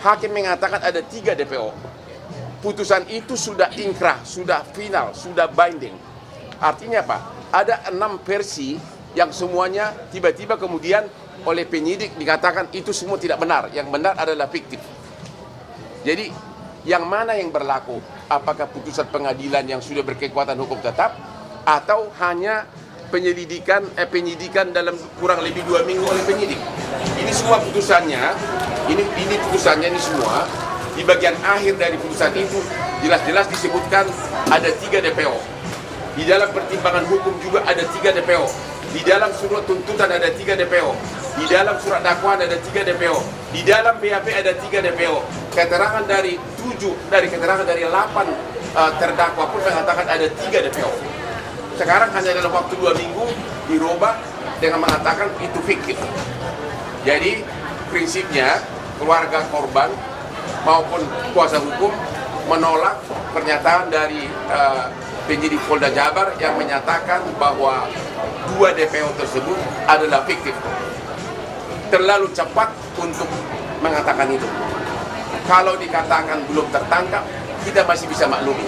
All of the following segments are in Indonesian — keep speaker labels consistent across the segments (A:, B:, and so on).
A: hakim mengatakan ada 3 DPO. Putusan itu sudah inkrah, sudah final, sudah binding. Artinya apa? Ada 6 versi yang semuanya tiba-tiba kemudian oleh penyidik dikatakan itu semua tidak benar. Yang benar adalah fiktif. Jadi yang mana yang berlaku? Apakah putusan pengadilan yang sudah berkekuatan hukum tetap atau hanya penyidikan dalam kurang lebih 2 minggu oleh penyidik? Ini semua putusannya, ini putusannya ini semua. Di bagian akhir dari putusan itu jelas-jelas disebutkan ada 3 DPO. Di dalam pertimbangan hukum juga ada 3 DPO. Di dalam surat tuntutan ada 3 DPO. Di dalam surat dakwaan ada 3 DPO. Di dalam BAP ada 3 DPO. Keterangan dari 8 terdakwa pun mengatakan ada 3 DPO. Sekarang hanya dalam waktu 2 minggu dirubah dengan mengatakan itu fiktif. Jadi prinsipnya keluarga korban maupun kuasa hukum menolak pernyataan dari penyidik Polda Jabar yang menyatakan bahwa 2 DPO tersebut adalah fiktif. Terlalu cepat untuk mengatakan itu. Kalau dikatakan belum tertangkap, kita masih bisa maklumi.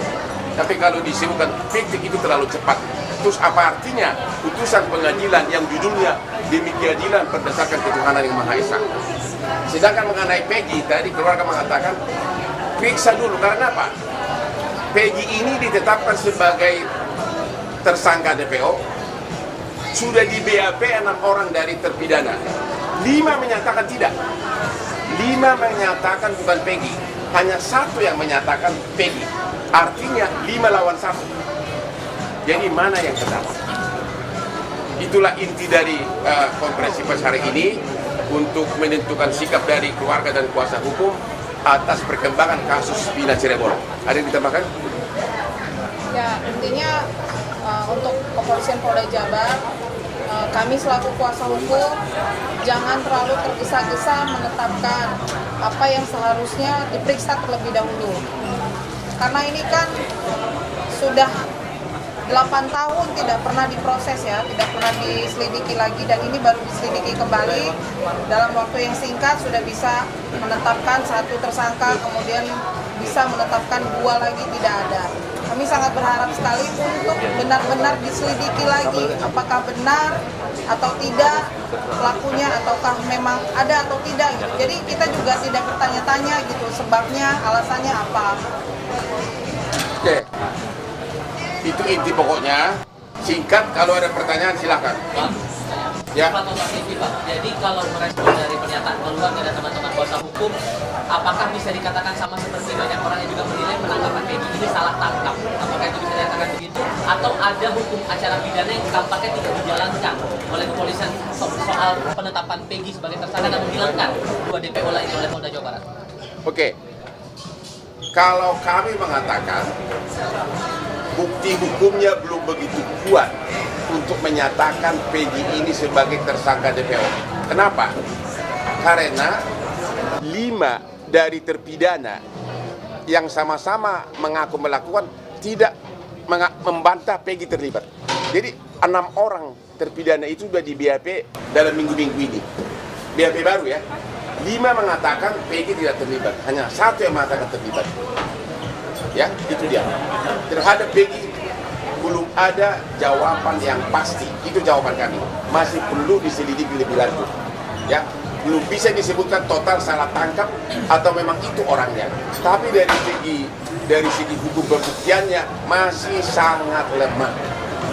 A: Tapi kalau disebutkan fiktif itu terlalu cepat. Terus apa artinya putusan pengadilan yang judulnya demi keadilan berdasarkan ketuhanan yang Maha Esa? Sedangkan mengenai Peggy, tadi keluarga mengatakan periksa dulu, karena apa? Peggy ini ditetapkan sebagai tersangka DPO, sudah di BAP 6 orang dari terpidana, 5 menyatakan tidak, 5 menyatakan bukan Peggy, hanya 1 yang menyatakan Peggy, artinya 5 lawan 1. Jadi mana yang benar? Itulah inti dari konferensi pers hari ini, untuk menentukan sikap dari keluarga dan kuasa hukum atas perkembangan kasus Vina Cirebon. Ada yang ditambahkan?
B: Ya, intinya untuk kepolisian Polda Jabar, kami selaku kuasa hukum jangan terlalu tergesa-gesa menetapkan apa yang seharusnya diperiksa terlebih dahulu. Karena ini kan sudah 8 tahun tidak pernah diproses ya, tidak pernah diselidiki lagi, dan ini baru diselidiki kembali dalam waktu yang singkat sudah bisa menetapkan 1 tersangka, kemudian bisa menetapkan 2 lagi tidak ada. Kami sangat berharap sekali untuk benar-benar diselidiki lagi apakah benar atau tidak pelakunya, ataukah memang ada atau tidak gitu. Jadi kita juga tidak bertanya-tanya gitu sebabnya, alasannya apa.
A: Oke. Itu inti pokoknya. Singkat, kalau ada pertanyaan silakan.
C: Pak,
A: Ya.
C: Jadi kalau merespon dari pernyataan keluarga dan teman-teman kuasa hukum, apakah bisa dikatakan sama seperti banyak orang yang juga menilai penangkapan Peggy ini salah tangkap? Apakah itu bisa dikatakan begitu? Atau ada hukum acara pidana yang tampaknya tidak dijalankan oleh kepolisian soal penetapan Peggy sebagai tersangka dan menghilangkan 2 DPO lainnya oleh Polda Jawa Barat?
A: Oke. Kalau kami mengatakan bukti hukumnya belum begitu kuat untuk menyatakan Peggy ini sebagai tersangka DPO. Kenapa? Karena 5 dari terpidana yang sama-sama mengaku melakukan tidak membantah Peggy terlibat. Jadi 6 orang terpidana itu sudah di BAP dalam minggu-minggu ini. BAP baru ya. 5 mengatakan Peggy tidak terlibat, hanya 1 yang mengatakan terlibat. Ya, itu dia. Terhadap Peggy belum ada jawaban yang pasti. Itu jawaban kami. Masih perlu diselidiki lebih lanjut. Ya, belum bisa disebutkan total salah tangkap atau memang itu orangnya. Tapi dari segi hukum pembuktiannya masih sangat lemah.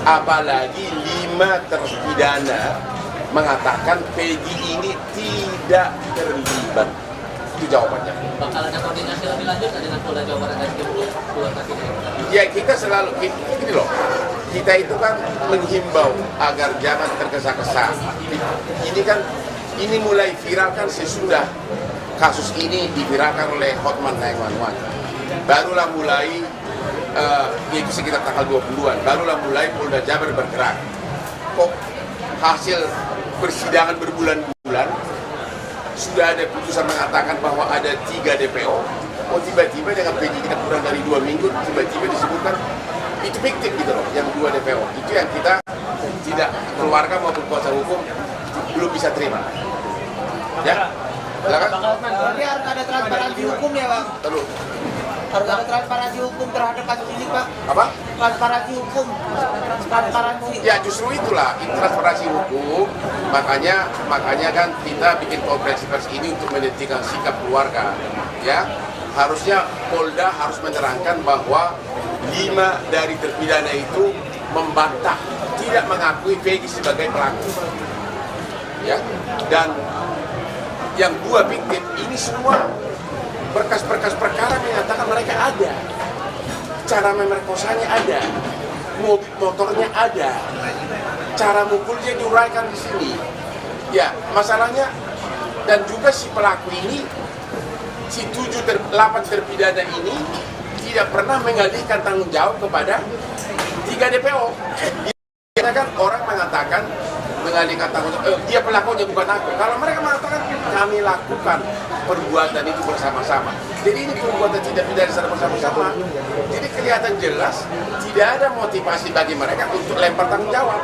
A: Apalagi 5 terpidana mengatakan Peggy ini tidak terlibat. Itu jawabannya.
C: Bakal ada koordinasi lebih lanjut dengan Polda Jawa Barat dan keluarga kita?
A: Ya, kita selalu ini loh. Kita itu kan menghimbau agar jangan tergesa-gesa. Ini mulai viral kan sesudah kasus ini diviralkan oleh Hotman 911. Barulah mulai itu sekitar tanggal 20-an. Barulah mulai Polda Jabar bergerak. Kok hasil persidangan berbulan-bulan sudah ada putusan mengatakan bahwa ada 3 DPO, tiba-tiba dengan penyidikan kurang dari 2 minggu, tiba-tiba disebutkan itu fiktif gitu loh, yang 2 DPO. Itu yang kita tidak, keluarga maupun kuasa hukum belum bisa terima. Ya, Silakan.
D: Berarti harus ada transparansi hukum ya, Bang?
A: Terus.
D: Harus ada transparansi hukum terhadap kasus ini, Pak.
A: Apa?
D: Transparansi hukum. Transparansi.
A: Ya justru itulah transparansi hukum. Makanya kan kita bikin konferensi pers ini untuk menentukan sikap keluarga. Ya, harusnya Polda harus menerangkan bahwa 5 dari terpidana itu membantah, tidak mengakui Peggy sebagai pelaku. Ya, dan yang 2 victim ini semua berkas-berkas perkara menyatakan mereka ada, cara memerkosanya ada, mobil motornya ada, cara mukulnya diuraikan di sini. Ya, masalahnya dan juga si pelaku ini, si 8 terpidana ini tidak pernah mengalihkan tanggung jawab kepada 3 DPO. Karena kan orang mengatakan mengalihkan tanggung jawab, dia pelakunya bukan aku. Kalau mereka mengatakan kami lakukan perbuatan itu bersama-sama. Jadi ini perbuatan tidak pidana secara bersama-sama. Jadi kelihatan jelas tidak ada motivasi bagi mereka untuk lempar tanggung jawab.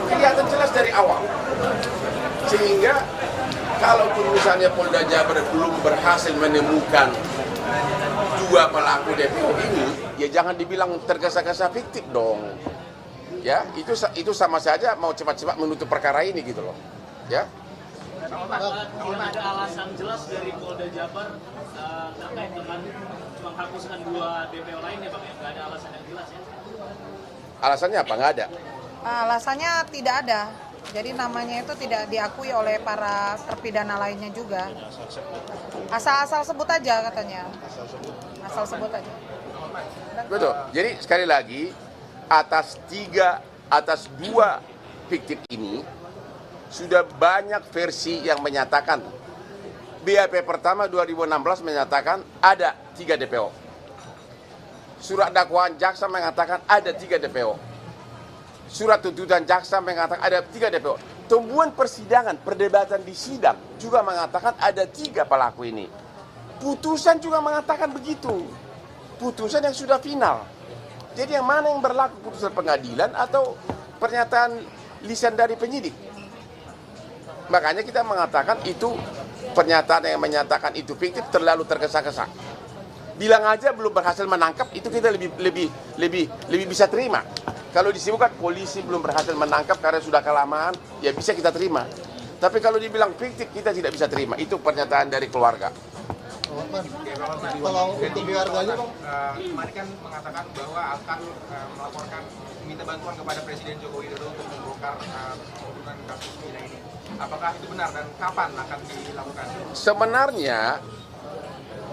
A: Kelihatan jelas dari awal. Sehingga kalaupun misalnya Polda Jabar belum berhasil menemukan 2 pelaku DPO ini, ya jangan dibilang tergesa-gesa fiktif dong. Ya, itu sama saja mau cepat-cepat menutup perkara ini gitu loh. Ya.
E: Belum ada alasan jelas dari Polda Jabar terkait dengan menghapuskan 2 DPO lainnya, Bang, ya? Nggak ada alasan yang jelas ya?
A: Alasannya apa? Nggak ada.
B: Alasannya tidak ada. Jadi namanya itu tidak diakui oleh para terpidana lainnya juga. Asal-asal sebut aja katanya. Asal sebut aja.
A: Betul. Jadi sekali lagi atas 2 fiktif ini sudah banyak versi yang menyatakan. BAP pertama 2016 menyatakan ada 3 DPO. Surat dakwaan jaksa mengatakan ada 3 DPO. Surat tuntutan jaksa mengatakan ada 3 DPO. Temuan persidangan, perdebatan di sidang juga mengatakan ada 3 pelaku ini. Putusan juga mengatakan begitu. Putusan yang sudah final. Jadi yang mana yang berlaku, putusan pengadilan atau pernyataan lisan dari penyidik? Makanya kita mengatakan itu pernyataan yang menyatakan itu fiktif terlalu tergesa-gesa. Bilang aja belum berhasil menangkap, itu kita lebih bisa terima. Kalau disebutkan polisi belum berhasil menangkap karena sudah kelamaan, ya bisa kita terima. Tapi kalau dibilang fiktif, kita tidak bisa terima. Itu pernyataan dari keluarga.
F: Kalau untuk keluarganya, Bang, kemarin kan mengatakan bahwa akan melaporkan, meminta bantuan kepada Presiden Joko Widodo untuk membongkar pembunuhan kasus Vina ini. Apakah itu benar dan kapan akan dilakukan?
A: Sebenarnya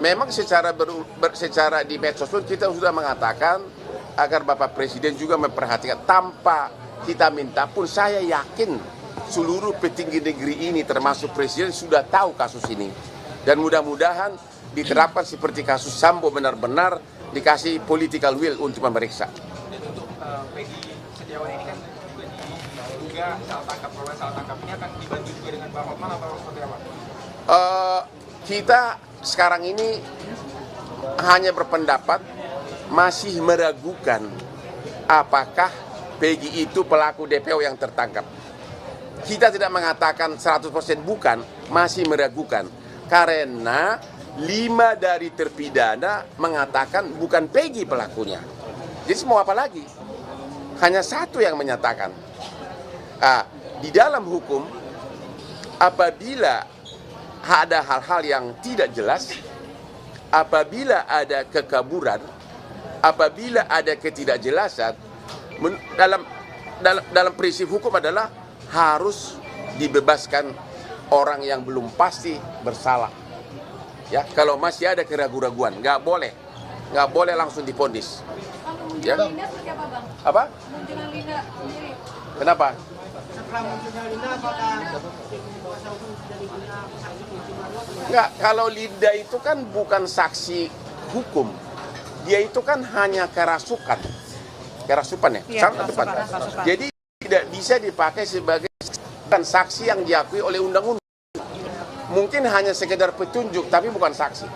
A: memang secara di medsos pun kita sudah mengatakan agar Bapak Presiden juga memperhatikan. Tanpa kita minta pun saya yakin seluruh petinggi negeri ini termasuk Presiden sudah tahu kasus ini. Dan mudah-mudahan diterapkan seperti kasus Sambo, benar-benar dikasih political will untuk memeriksa.
F: Dan untuk Peggy Setiawan ini kan juga salah tangkap, korban salah tangkap ini akan dibantu juga dengan Bang Hotman atau seperti apa?
A: Kita sekarang ini hanya berpendapat masih meragukan apakah Peggy itu pelaku DPO yang tertangkap. Kita tidak mengatakan 100% bukan, masih meragukan. Karena 5 dari terpidana mengatakan bukan Peggy pelakunya. Jadi mau apa lagi? Hanya 1 yang menyatakan. Di dalam hukum, apabila ada hal-hal yang tidak jelas, apabila ada kekaburan, apabila ada ketidakjelasan, dalam prinsip hukum adalah harus dibebaskan orang yang belum pasti bersalah. Ya, kalau masih ada keraguan-raguan, nggak boleh langsung divonis. Ya.
G: Linda seperti apa, Bang?
A: Apa?
G: Munculan Linda sendiri.
A: Kenapa?
D: Setelah munculnya Linda, apakah
A: Nggak, kalau Linda itu kan bukan saksi hukum. Dia itu kan hanya kerasukan. Kerasupan ya?
B: Iya,
A: Sama tepat.
B: kerasukan.
A: Jadi tidak bisa dipakai sebagai saksi yang diakui oleh undang-undang. Mungkin hanya sekedar petunjuk, tapi bukan saksi.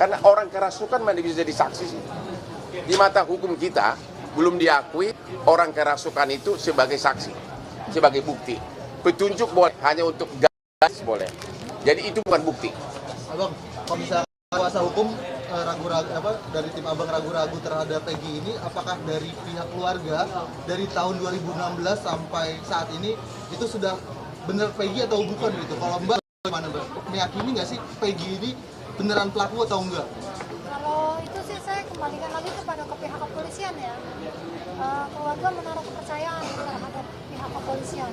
A: Karena orang kerasukan mana bisa jadi saksi sih? Di mata hukum kita, belum diakui orang kerasukan itu sebagai saksi, sebagai bukti. Petunjuk boleh, hanya untuk gas boleh. Jadi itu bukan bukti.
H: Abang, kalau misalnya kuasa hukum ragu-ragu dari tim Abang ragu-ragu terhadap Peggy ini, apakah dari pihak keluarga dari tahun 2016 sampai saat ini itu sudah benar Peggy atau bukan gitu? Kalau Mbak gimana Mbak? Meyakini nggak sih Peggy ini beneran pelaku atau enggak?
G: Kalau itu sih saya kembalikan lagi kepada ke pihak kepolisian ya. Keluarga menaruh kepercayaan terhadap pihak kepolisian.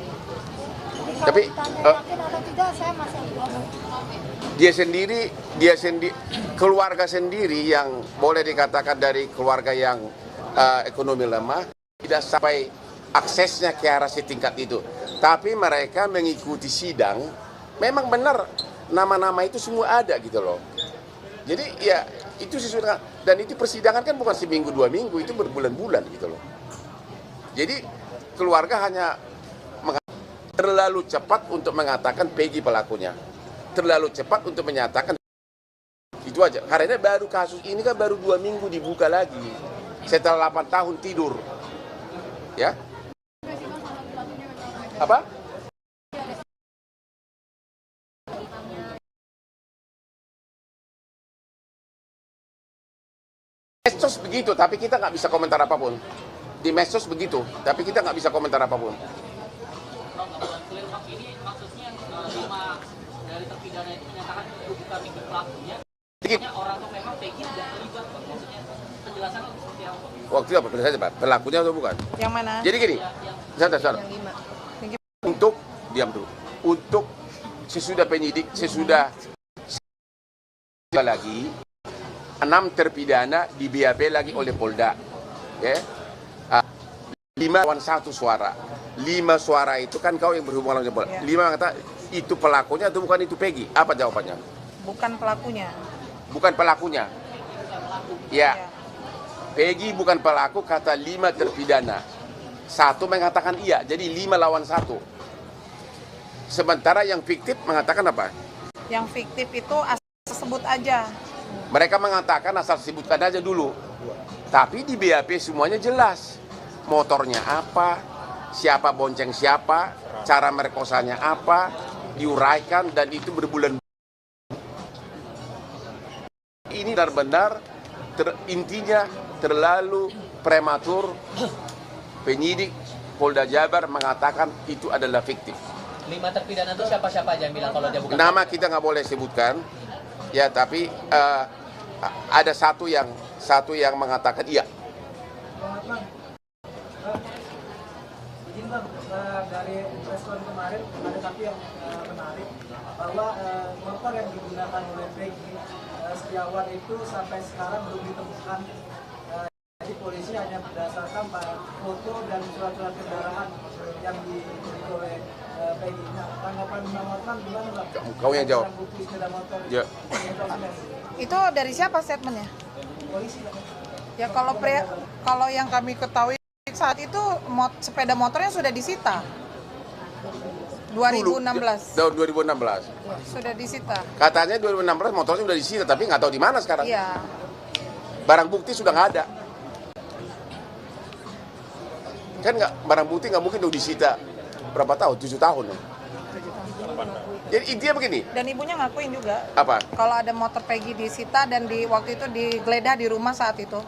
G: Jadi kalau
A: Tapi,
G: ditanya yakin atau tidak, saya masih belum.
A: Dia sendiri, keluarga sendiri yang boleh dikatakan dari keluarga yang ekonomi lemah, tidak sampai aksesnya ke arah setingkat itu. Tapi mereka mengikuti sidang, memang benar nama-nama itu semua ada gitu loh. Jadi ya itu sesuai, dan itu persidangan kan bukan seminggu 2 minggu, itu berbulan-bulan gitu loh. Jadi keluarga hanya terlalu cepat untuk mengatakan Peggy pelakunya, terlalu cepat untuk menyatakan itu aja. Karena baru kasus ini kan baru 2 minggu dibuka lagi setelah 8 tahun tidur, ya. Apa? Medsos begitu, tapi kita nggak bisa komentar apapun. Di medsos begitu, tapi kita nggak bisa komentar apapun.
C: Clear Bang, ini maksudnya 5 dari terpidana itu menyatakan itu bukan pelakunya. Maksudnya orang tuh memang Peggy tidak terlibat, Bang. Maksudnya penjelasan seperti apa?
A: Waktu apa? Penjelasan apa? Pelakunya atau bukan?
B: Yang mana?
A: Jadi gini, saudara,
B: Yang 5.
A: untuk diam dulu. Untuk sesudah penyidik, sesudah lagi 6 terpidana di BAP lagi oleh Polda. Ya. 5 lawan 1 suara. 5 suara itu kan kau yang berhubungan dengan Polda. 5 kata itu pelakunya atau bukan itu Peggy? Apa jawabannya?
B: Bukan pelakunya.
A: Bukan pelakunya. Ya. Peggy bukan pelaku, kata 5 terpidana. 1 mengatakan iya, jadi 5 lawan 1. Sementara yang fiktif mengatakan apa?
B: Yang fiktif itu asal sebut aja.
A: Mereka mengatakan asal sebutkan aja dulu. Tapi di BAP semuanya jelas. Motornya apa, siapa bonceng siapa, cara merkosanya apa, diuraikan, dan itu berbulan. Ini benar-benar intinya terlalu prematur. Penyidik Polda Jabar mengatakan itu adalah fiktif.
C: 5 terpidana itu siapa-siapa aja yang bilang kalau dia bukan?
A: Nama kita nggak boleh sebutkan, ya, tapi ada satu yang mengatakan iya.
D: Izin Bang, dari respon kemarin ada satu yang menarik bahwa motor yang digunakan oleh Peggy Setiawan itu sampai sekarang belum ditemukan. Jadi polisi hanya berdasarkan foto dan surat-surat kendaraan yang dimiliki oleh Peggy. Nah, tanggapan Bang Hotman gimana Bang?
A: Kau yang jawab.
D: Bukti sepeda motor.
A: Ya.
B: Itu dari siapa statementnya?
D: Polisi Bang.
B: Ya kalau yang kami ketahui saat itu sepeda motornya sudah disita. 2016.
A: Tahun 2016.
B: Sudah disita.
A: Katanya 2016 motornya sudah disita, tapi nggak tahu di mana sekarang.
B: Iya.
A: Barang bukti sudah nggak ada. Kan barang bukti nggak mungkin udah disita berapa tahun? 7 tahun. Ya? Jadi intinya begini.
B: Dan ibunya ngakuin juga.
A: Apa?
B: Kalau ada motor Peggy disita dan waktu itu digeledah di rumah saat itu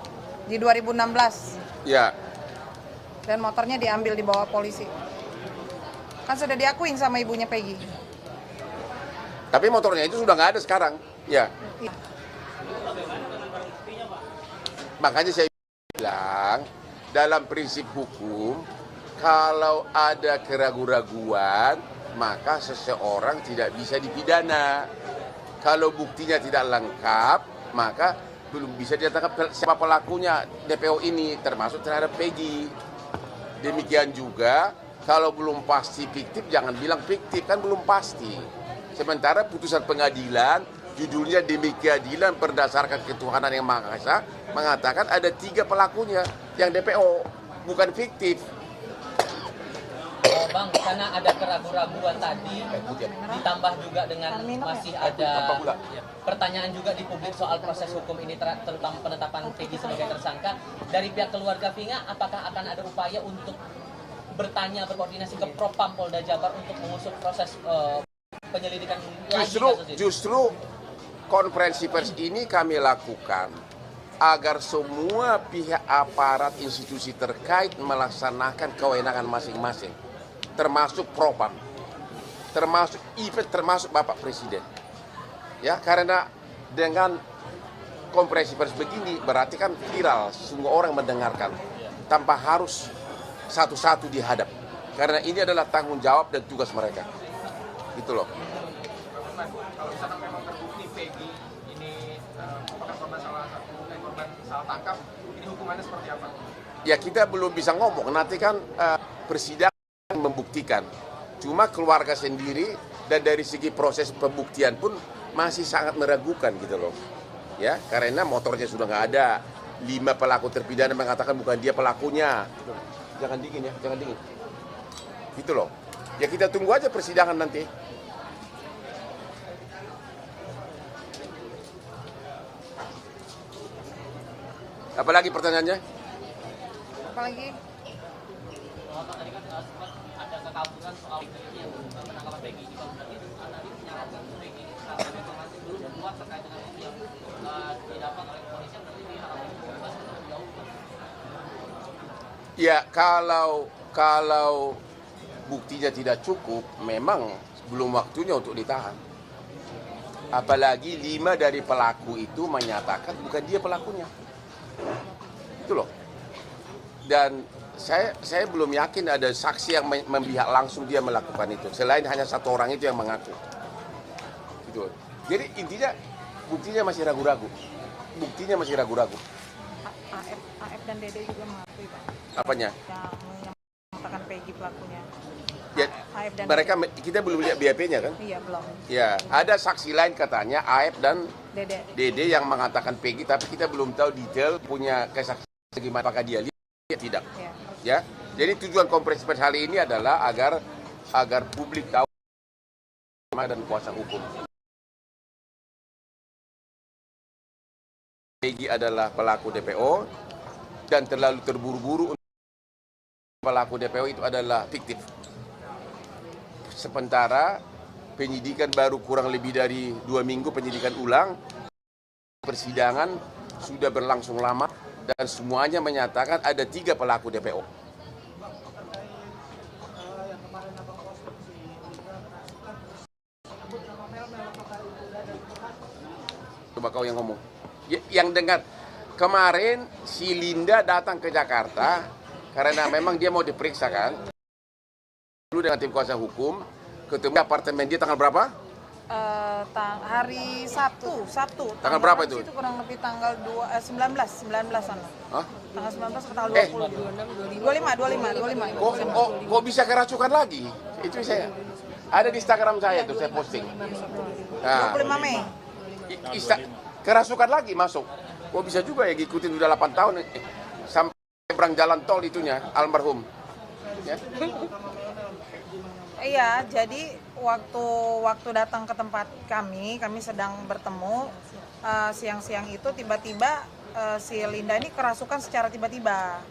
B: di 2016.
A: Ya.
B: Dan motornya diambil dibawa polisi. Kan sudah diakuin sama ibunya Peggy.
A: Tapi motornya itu sudah nggak ada sekarang. Ya.
B: Iya.
A: Makanya saya bilang dalam prinsip hukum, kalau ada keraguan-raguan, maka seseorang tidak bisa dipidana. Kalau buktinya tidak lengkap, maka belum bisa ditangkap siapa pelakunya DPO ini, termasuk terhadap Peggy. Demikian juga, kalau belum pasti fiktif, jangan bilang fiktif, kan belum pasti. Sementara putusan pengadilan, judulnya demi keadilan berdasarkan ketuhanan yang Maha Esa, mengatakan ada 3 pelakunya yang DPO, bukan fiktif.
C: Bang, karena ada keraguan-raguan tadi, ditambah juga dengan masih ada pertanyaan juga di publik soal proses hukum ini, terutama penetapan Peggy sebagai tersangka. Dari pihak keluarga Vina, apakah akan ada upaya untuk bertanya, berkoordinasi ke Propam Polda Jabar untuk mengusut proses penyelidikan
A: Justru konferensi pers ini kami lakukan agar semua pihak aparat institusi terkait melaksanakan kewenangan masing-masing, termasuk Propam, termasuk Bapak Presiden. Ya, karena dengan konferensi pers begini berarti kan viral, semua orang mendengarkan tanpa harus satu-satu dihadap. Karena ini adalah tanggung jawab dan tugas mereka. Gitu loh.
F: Kalau misalkan memang terbukti Peggy ini merupakan korban salah tangkap, ini hukumannya seperti apa?
A: Ya kita belum bisa ngomong, nanti kan persidangan membuktikan. Cuma keluarga sendiri dan dari segi proses pembuktian pun masih sangat meragukan gitu loh. Ya, karena motornya sudah nggak ada. 5 pelaku terpidana mengatakan bukan dia pelakunya. Jangan dingin ya, jangan dingin. Gitu loh. Ya kita tunggu aja persidangan nanti. Apalagi pertanyaannya?
B: Apalagi
C: tadi kan sempat ada kekaburan soal yang penangkapan Peggy ini, kalau berarti tadi menyarankan Peggy karena informasi belum keluar terkait dengan yang didapat oleh kepolisian, berarti diharapkan bebas terlebih dahulu.
A: Ya kalau buktinya tidak cukup, memang belum waktunya untuk ditahan. Apalagi 5 dari pelaku itu menyatakan bukan dia pelakunya. Itu loh. Dan saya belum yakin ada saksi yang memihak langsung dia melakukan itu. Selain hanya 1 orang itu yang mengaku. Gitu. Jadi intinya buktinya masih ragu-ragu. Buktinya masih ragu-ragu.
B: AF dan Dede juga mengakui, Pak.
A: Apanya?
B: Yang mengatakan Peggy pelakunya.
A: Ya,
B: AF dan
A: mereka kita belum lihat BAP-nya kan?
B: Iya, belum.
A: Ya, ada saksi lain katanya AF dan
B: Dede.
A: Dede yang mengatakan Peggy, tapi kita belum tahu detail punya kesaksian gimana, apakah dia lihat tidak.
B: Ya.
A: Ya, jadi tujuan konferensi pers hari ini adalah agar publik tahu dan kuasa hukum. Peggy adalah pelaku DPO dan terlalu terburu-buru untuk pelaku DPO itu adalah fiktif. Sementara penyidikan baru kurang lebih dari 2 minggu penyidikan ulang, persidangan sudah berlangsung lama dan semuanya menyatakan ada 3 pelaku DPO. Coba kau yang ngomong. Yang dengar kemarin si Linda datang ke Jakarta karena memang dia mau diperiksa kan. Dulu dengan tim kuasa hukum ketemu apartemen dia tanggal berapa?
B: Hari Sabtu.
A: Tanggal berapa itu?
B: Itu kurang lebih tanggal 19 sana.
A: Hah?
B: Tanggal 19 atau tanggal 20? 25.
A: Kok bisa kerasukan lagi? Itu saya. Ada di Instagram saya tuh, saya posting. Nah,
B: 25 Mei.
A: Kerasukan lagi masuk. Kok bisa juga ya ngikutin udah 8 tahun sampai berang jalan tol itunya, almarhum. Ya.
B: Iya, jadi waktu datang ke tempat kami sedang bertemu siang-siang itu tiba-tiba si Linda ini kerasukan secara tiba-tiba.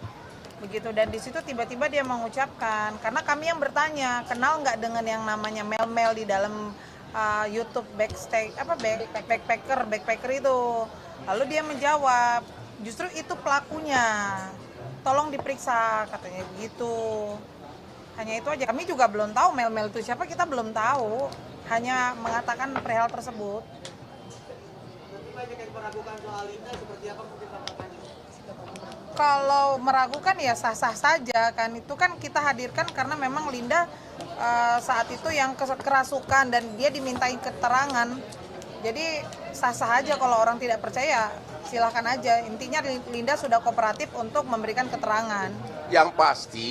B: Begitu, dan di situ tiba-tiba dia mengucapkan, karena kami yang bertanya, kenal nggak dengan yang namanya Mel di dalam YouTube backpacker itu. Lalu dia menjawab, justru itu pelakunya. Tolong diperiksa, katanya begitu. Hanya itu aja. Kami juga belum tahu Mel itu siapa, kita belum tahu. Hanya mengatakan perihal tersebut. Kalau meragukan ya sah-sah saja kan. Itu kan kita hadirkan karena memang Linda saat itu yang kerasukan dan dia dimintain keterangan. Jadi sah-sah aja, kalau orang tidak percaya silahkan aja. Intinya Linda sudah kooperatif untuk memberikan keterangan.
A: Yang pasti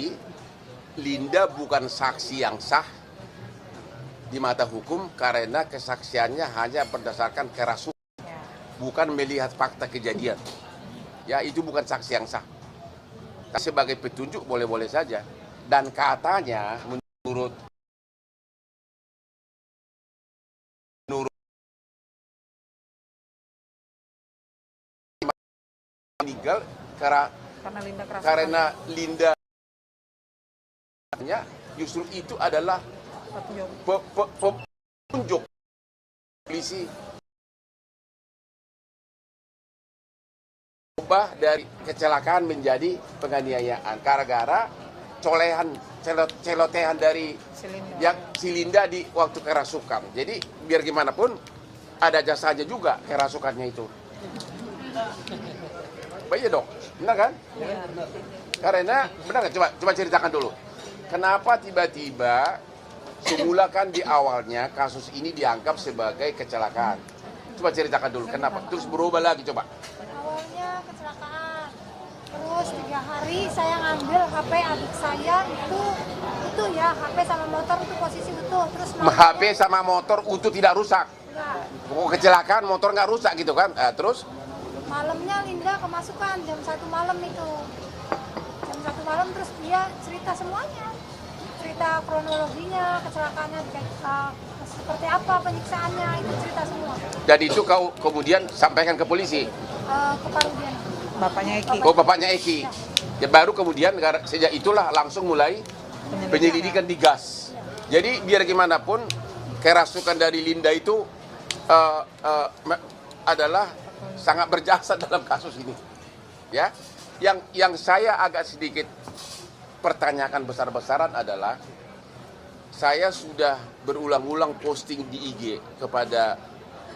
A: Linda bukan saksi yang sah di mata hukum karena kesaksiannya hanya berdasarkan kerasukan, bukan melihat fakta kejadian. Ya, itu bukan saksi yang sah. Sebagai petunjuk boleh-boleh saja. Dan katanya menurut meninggal karena Linda justru itu adalah tunjuk polisi ubah dari kecelakaan menjadi penganiayaan gara-gara celotehan dari yang silinda di waktu kerasukan. Jadi biar gimana pun ada jasanya juga kerasukannya itu. Baik dong, benar kan? Karena benar nggak? Coba ceritakan dulu. Kenapa tiba-tiba semula kan di awalnya kasus ini dianggap sebagai kecelakaan? Coba ceritakan dulu kenapa. Terus berubah lagi coba.
G: Awalnya kecelakaan, terus 3 hari saya ngambil HP adik saya itu ya HP sama motor itu posisi utuh, terus
A: HP sama motor utuh tidak rusak.
G: enggak.
A: Pokok kecelakaan motor nggak rusak gitu kan? Terus
G: Malamnya Linda kemasukan jam 1 malam itu, jam 1 malam terus dia cerita semuanya, cerita kronologinya kecelakaannya seperti apa penyiksaannya itu cerita semua.
A: dan itu kau kemudian sampaikan ke polisi.
G: Ke Parudian.
B: Bapaknya Eki.
A: Oh bapaknya Eki. Ya baru kemudian sejak itulah langsung mulai penyelidikan digas. Jadi biar gimana pun kerasukan dari Linda itu adalah sangat berjasa dalam kasus ini. Ya, yang saya agak sedikit pertanyakan besar-besaran adalah saya sudah berulang-ulang posting di IG kepada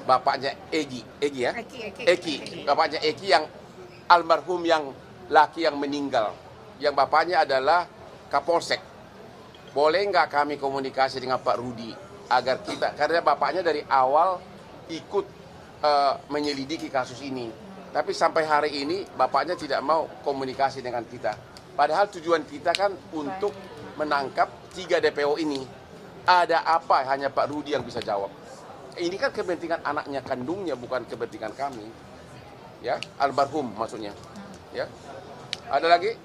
A: bapaknya Eki ya, Eki, bapaknya Eki yang almarhum yang laki yang meninggal, yang bapaknya adalah Kapolsek. Boleh nggak kami komunikasi dengan Pak Rudi agar kita, karena bapaknya dari awal ikut menyelidiki kasus ini, tapi sampai hari ini bapaknya tidak mau komunikasi dengan kita. Padahal tujuan kita kan untuk menangkap 3 DPO ini. Ada apa? Hanya Pak Rudi yang bisa jawab. Ini kan kepentingan anaknya kandungnya, bukan kepentingan kami. Ya, almarhum maksudnya. Ya. Ada lagi?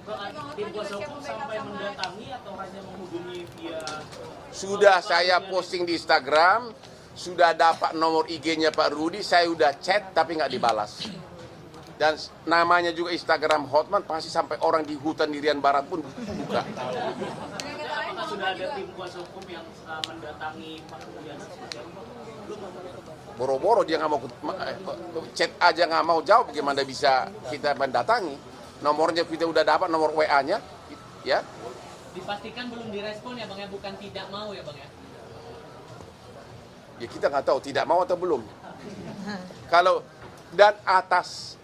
E: Tim kuasa hukum sampai mendatangi atau hanya menghubungi via...
A: Sudah saya posting di Instagram, sudah dapat nomor IG-nya Pak Rudi, saya udah chat tapi nggak dibalas. Dan namanya juga Instagram Hotman, pasti sampai orang di hutan Irian Barat pun buka.
E: Apakah sudah ada tim kuasa hukum yang mendatangi Pak Rudiana?
A: Boro-boro dia nggak mau chat aja nggak mau jawab, bagaimana bisa kita mendatangi? Nomornya kita udah dapat, nomor WA-nya, ya.
C: Dipastikan belum direspon ya Bang ya, bukan tidak mau ya Bang ya?
A: Ya kita nggak tahu tidak mau atau belum. Kalau dan atas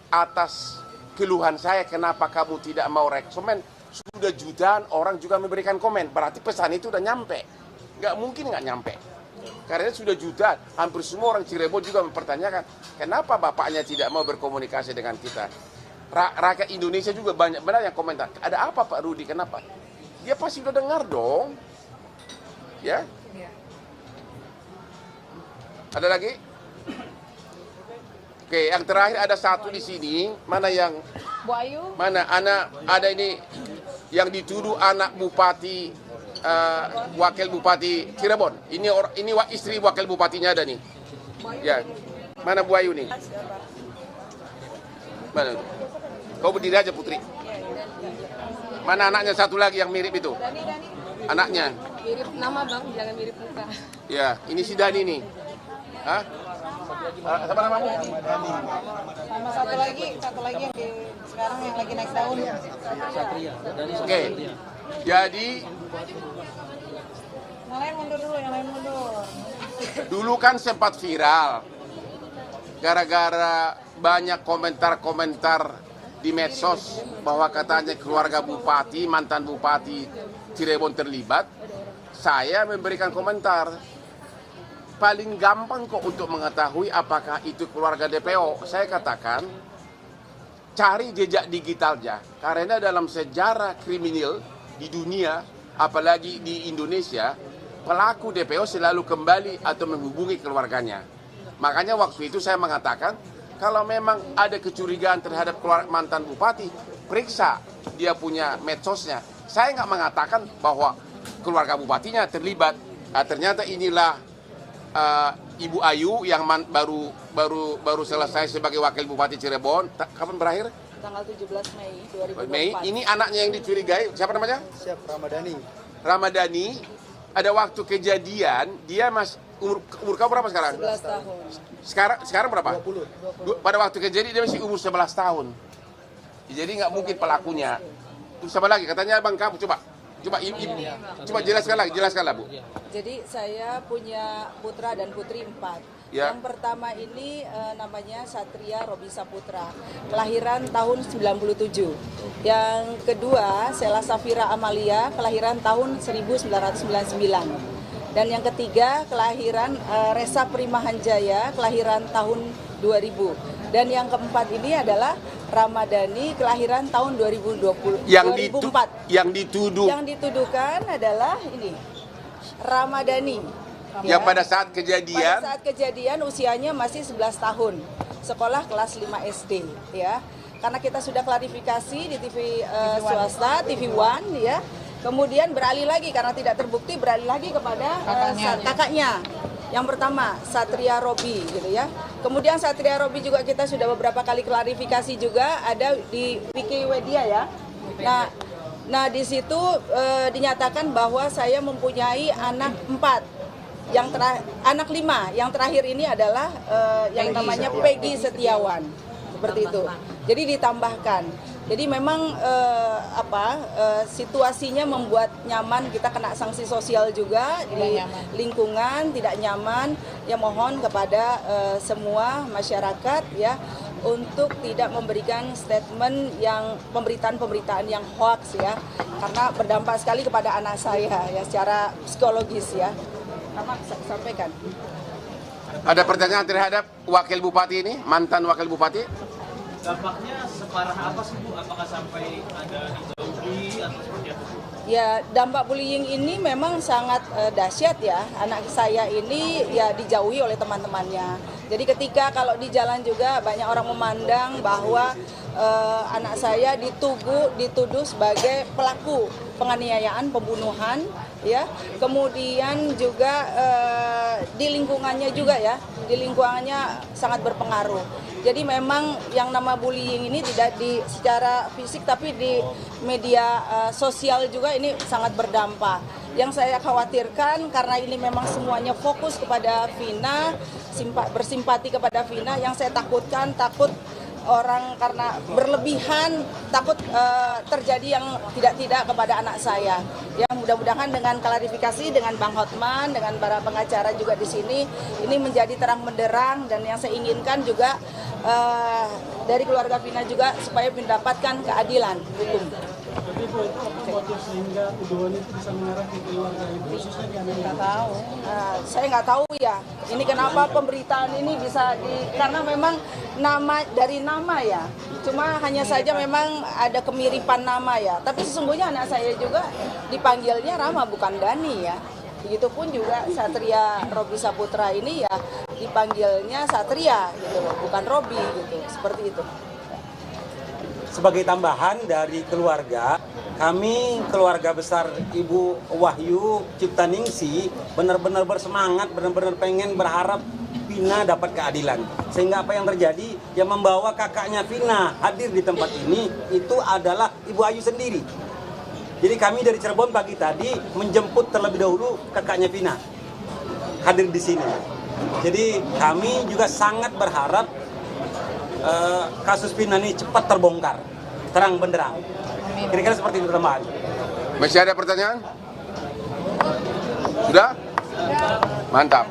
A: keluhan saya kenapa kamu tidak mau rekomen, sudah jutaan orang juga memberikan komen, berarti pesan itu udah nyampe. Nggak mungkin nggak nyampe. Karena sudah jutaan, hampir semua orang Cirebon juga mempertanyakan kenapa bapaknya tidak mau berkomunikasi dengan kita. Rakyat Indonesia juga banyak benar yang komentar, ada apa Pak Rudi, kenapa? Dia pasti udah dengar dong. Ya. Ada lagi? Oke, yang terakhir ada satu di sini, mana yang
B: Bu Ayu.
A: mana anak ada ini yang dituduh anak bupati wakil bupati Cirebon. Ini istri wakil bupatinya ada nih. Ya. Mana Bu Ayu nih? Mana? Kau berdiri aja Putri. Mana anaknya satu lagi yang mirip itu?
B: Dani.
A: Anaknya.
B: Mirip nama Bang, jangan mirip muka.
A: Ya, ini si Dani nih. Hah? Siapa namamu?
B: Sama satu lagi yang sekarang yang lagi naik daun.
A: Oke. Jadi
B: Yang lain mundur dulu, yang lain mundur.
A: dulu kan sempat viral gara-gara banyak komentar-komentar di medsos bahwa katanya keluarga bupati, mantan bupati Cirebon terlibat. Saya memberikan komentar, paling gampang kok untuk mengetahui apakah itu keluarga DPO. Saya katakan cari jejak digitalnya, karena dalam sejarah kriminal di dunia, apalagi di Indonesia, pelaku DPO selalu kembali atau menghubungi keluarganya. Makanya waktu itu saya mengatakan, kalau memang ada kecurigaan terhadap mantan bupati, periksa dia punya medsosnya. Saya nggak mengatakan bahwa keluarga bupatinya terlibat. Ternyata inilah Ibu Ayu yang baru selesai sebagai wakil bupati Cirebon. Kapan berakhir?
B: Tanggal 17 Mei 2024.
A: Mei. Ini anaknya yang dicurigai. Siapa namanya?
H: Siap Ramadhani.
A: Ramadhani. Ada waktu kejadian dia umur kamu berapa sekarang?
B: 11 tahun.
A: Sekarang berapa?
H: 20.
A: Pada waktu kejadian dia masih umur 11 tahun. Jadi nggak mungkin pelakunya. Terus apa lagi? Katanya abang kamu coba jelaskanlah Bu.
I: Jadi saya punya putra dan putri 4.
A: Ya.
I: Yang pertama ini namanya Satria Robi Saputra, kelahiran tahun 97. Yang kedua Sela Safira Amalia, kelahiran tahun 1999. Dan yang ketiga kelahiran Resa Primahanjaya, kelahiran tahun 2000. Dan yang keempat ini adalah Ramadhani, kelahiran tahun 2004.
A: Yang
I: dituduhkan adalah ini Ramadhani.
A: Yang pada saat kejadian
I: Usianya masih 11 tahun, sekolah kelas 5 SD ya. Karena kita sudah klarifikasi di TV swasta, TV One ya. Kemudian beralih lagi karena tidak terbukti, beralih lagi kepada kakaknya. Yang pertama Satria Robi gitu ya. Kemudian Satria Robi juga kita sudah beberapa kali klarifikasi juga ada di Wikipedia ya. Nah di situ dinyatakan bahwa saya mempunyai anak 4, anak 5. Yang terakhir ini adalah yang namanya Peggy Setiawan, seperti itu. Jadi ditambahkan. Jadi memang situasinya membuat nyaman, kita kena sanksi sosial juga di lingkungan tidak nyaman. Ya mohon kepada semua masyarakat ya untuk tidak memberikan statement yang pemberitaan yang hoax ya, karena berdampak sekali kepada anak saya ya secara psikologis ya. Karena saya sampaikan.
A: Ada pertanyaan terhadap Wakil Bupati ini, mantan Wakil Bupati?
E: Dampaknya separah apa sih Bu? Apakah sampai ada dijauhi atau seperti apa?
I: Ya, dampak bullying ini memang sangat dahsyat ya. Anak saya ini ya dijauhi oleh teman-temannya. Jadi ketika kalau di jalan juga banyak orang memandang bahwa anak saya dituduh sebagai pelaku penganiayaan, pembunuhan ya. Kemudian juga di lingkungannya juga ya, di lingkungannya sangat berpengaruh. Jadi memang yang nama bullying ini tidak secara fisik tapi di media sosial juga ini sangat berdampak. Yang saya khawatirkan karena ini memang semuanya fokus kepada Vina, bersimpati kepada Vina, yang saya takut orang karena berlebihan takut terjadi yang tidak kepada anak saya. Ya mudah-mudahan dengan klarifikasi dengan Bang Hotman, dengan para pengacara juga di sini, ini menjadi terang benderang, dan yang saya inginkan juga dari keluarga Vina juga supaya mendapatkan keadilan hukum.
D: Tapi Bu, itu apa motif sehingga tuduhan itu bisa mengarah ke keluarga Ibu, khususnya di Amerika?
I: Nggak tahu. Saya nggak tahu ya. Ini kenapa pemberitaan ini bisa karena memang dari nama ya. Cuma hanya saja memang ada kemiripan nama ya. Tapi sesungguhnya anak saya juga dipanggilnya Rama bukan Dani ya. Begitupun juga Satria Robi Saputra ini ya dipanggilnya Satria gitu loh, bukan Robi gitu. Seperti itu.
J: Sebagai tambahan dari keluarga, kami keluarga besar Ibu Wahyu Ciptaningsih benar-benar bersemangat, benar-benar pengen berharap Vina dapat keadilan. Sehingga apa yang terjadi, yang membawa kakaknya Vina hadir di tempat ini itu adalah Ibu Ayu sendiri. Jadi kami dari Cirebon pagi tadi menjemput terlebih dahulu kakaknya Vina hadir di sini. Jadi kami juga sangat berharap kasus Vina ini cepat terbongkar, terang benderang. Kira-kira seperti itu teman.
A: Masih ada pertanyaan? Sudah? Mantap.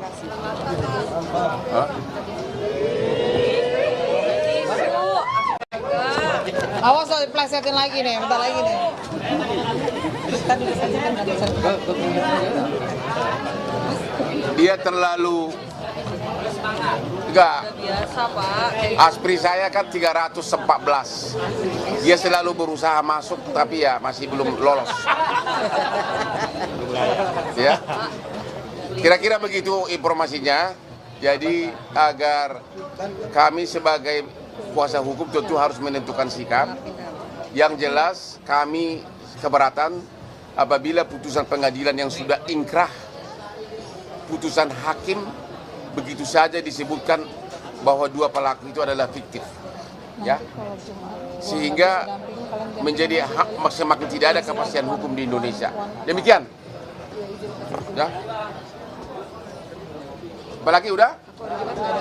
B: Awas loh, diplesetin lagi nih, bentar lagi nih.
A: Dia terlalu enggak.
B: Biasa Pak.
A: Aspri saya kan 314. Dia selalu berusaha masuk tapi ya masih belum lolos. Ya. Kira-kira begitu informasinya. Jadi agar kami sebagai kuasa hukum tentu harus menentukan sikap. Yang jelas kami keberatan apabila putusan pengadilan yang sudah inkrah, putusan hakim begitu saja disebutkan bahwa dua pelaku itu adalah fiktif, ya, sehingga menjadi semakin tidak ada kepastian hukum di Indonesia. Demikian, ya. Apalagi udah?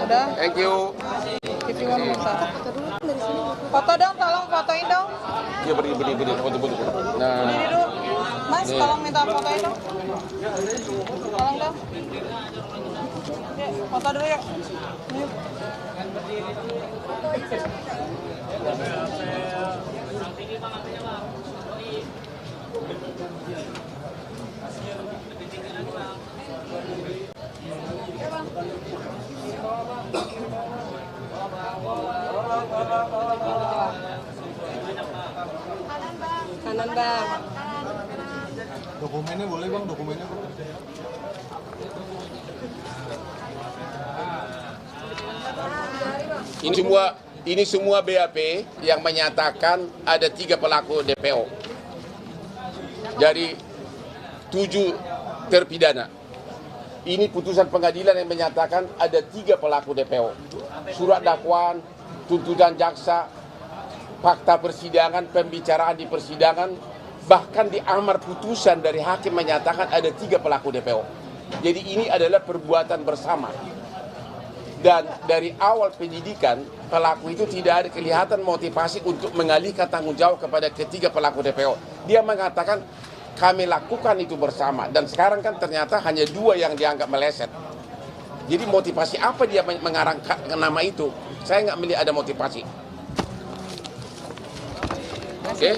B: Udah.
A: Thank you.
B: If you want foto dong, tolong fotoin dong.
A: Ya beri foto. Nah,
B: Berdiri dulu. Mas, tolong minta fotoin dong. Tolong dong. Yuk, foto dulu yuk. Yuk. Kanan bang.
H: Dokumennya boleh bang, dokumennya.
A: Ini semua BAP yang menyatakan ada 3 pelaku DPO dari 7 terpidana. Ini putusan pengadilan yang menyatakan ada 3 pelaku DPO. Surat dakwaan, tuntutan jaksa, fakta persidangan, pembicaraan di persidangan, bahkan di amar putusan dari hakim menyatakan ada 3 pelaku DPO. Jadi ini adalah perbuatan bersama. Dan dari awal penyidikan, pelaku itu tidak ada kelihatan motivasi untuk mengalihkan tanggung jawab kepada ketiga pelaku DPO. Dia mengatakan kami lakukan itu bersama, dan sekarang kan ternyata hanya 2 yang dianggap meleset. Jadi motivasi apa dia mengarang nama itu? Saya nggak melihat ada motivasi. Oke?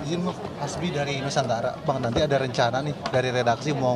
H: Izin bang, Hasbi dari Nusantara. Bang, nanti ada rencana nih dari redaksi mau